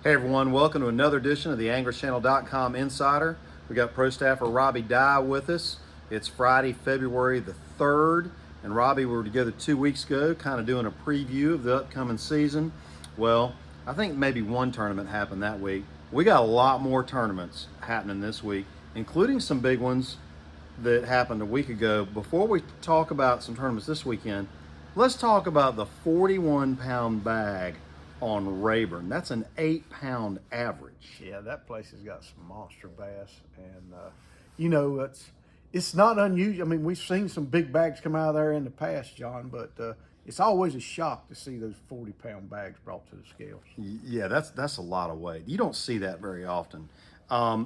Hey everyone, welcome to another edition of the AnglersChannel.com Insider. We got Pro Staffer Rob Digh with us. It's Friday, February the 3rd, and Robbie, we were together 2 weeks ago, kind of doing a preview of the upcoming season. Well, I think maybe one tournament happened that week. We got a lot more tournaments happening this week, including some big ones that happened a week ago. Before we talk about some tournaments this weekend, let's talk about the 41-pound bag on Rayburn. That's an 8-pound average. Yeah, that place has got some monster bass, and it's not unusual. I mean, we've seen some big bags come out of there in the past, John, but it's always a shock to see those 40-pound bags brought to the scales. Yeah, that's a lot of weight. You don't see that very often.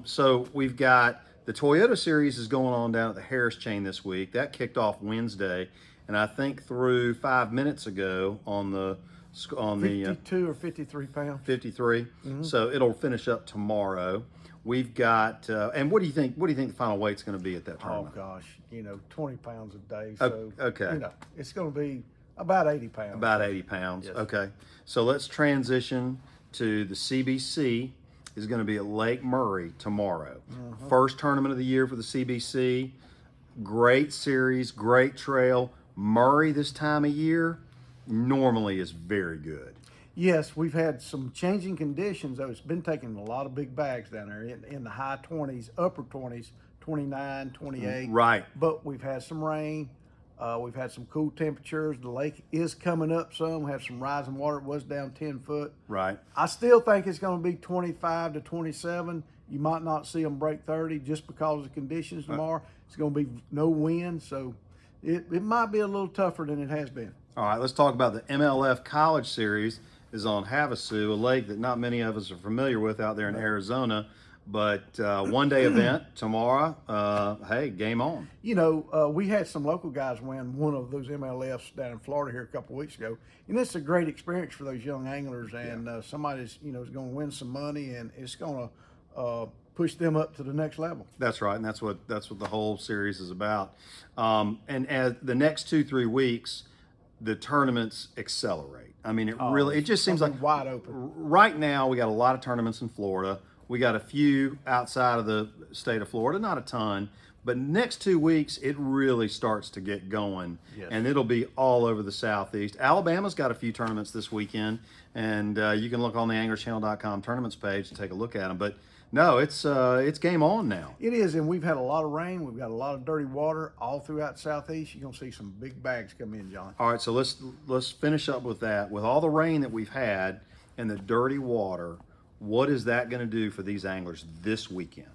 So we've got the Toyota Series is going on down at the Harris Chain this week. That kicked off Wednesday, and I think through 5 minutes ago on the 52 or 53 pounds. 53. Mm-hmm. So it'll finish up tomorrow. We've got, and what do you think? What do you think the final weight's going to be at that tournament? Oh gosh, 20 pounds a day. So okay, it's going to be about 80 pounds. About 80 pounds. Yes. Okay, so let's transition to the CBC. Is going to be at Lake Murray tomorrow. Mm-hmm. First tournament of the year for the CBC. Great series, great trail. Murray this time of year normally is very good. Yes, we've had some changing conditions, though. It's been taking a lot of big bags down there in the high 20s, upper 20s, 29, 28. Right. But we've had some rain. We've had some cool temperatures. The lake is coming up some. We have some rising water. It was down 10 foot. Right. I still think it's going to be 25 to 27. You might not see them break 30 just because of the conditions tomorrow. It's going to be no wind, so it might be a little tougher than it has been. All right, let's talk about the MLF College Series. Is on Havasu, a lake that not many of us are familiar with out there in Arizona. But one-day event tomorrow. Hey, game on. We had some local guys win one of those MLFs down in Florida here a couple of weeks ago, and it's a great experience for those young anglers. And somebody's is going to win some money, and it's going to push them up to the next level. That's right, and that's what the whole series is about. And as the next 2-3 weeks, the tournaments accelerate. I mean, it just seems like wide open. Right now, we got a lot of tournaments in Florida. We got a few outside of the state of Florida, not a ton. But next 2 weeks, it really starts to get going. Yes. And it'll be all over the Southeast. Alabama's got a few tournaments this weekend, and you can look on the AnglersChannel.com tournaments page and take a look at them. But no, it's game on now. It is, and we've had a lot of rain. We've got a lot of dirty water all throughout the Southeast. You're going to see some big bags come in, John. All right, so let's finish up with that. With all the rain that we've had and the dirty water, what is that going to do for these anglers this weekend?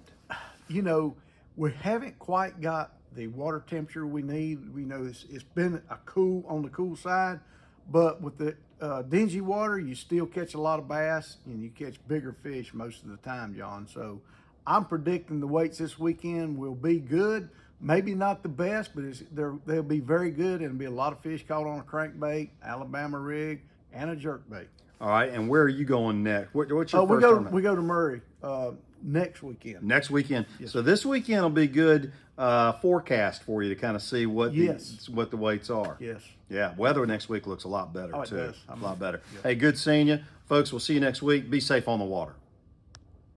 We haven't quite got the water temperature we need. We know it's been on the cool side, but with the dingy water, you still catch a lot of bass, and you catch bigger fish most of the time, John. So I'm predicting the weights this weekend will be good. Maybe not the best, but they'll be very good, and it'll be a lot of fish caught on a crankbait, Alabama rig, and a jerkbait. All right, and where are you going next? What's your first tournament? We go to Murray next weekend. Next weekend. Yes. So this weekend will be good forecast for you to kind of see what the weights are. Yes. Yeah, weather next week looks a lot better, it too. does. A lot better. Yeah. Hey, good seeing you. Folks, we'll see you next week. Be safe on the water.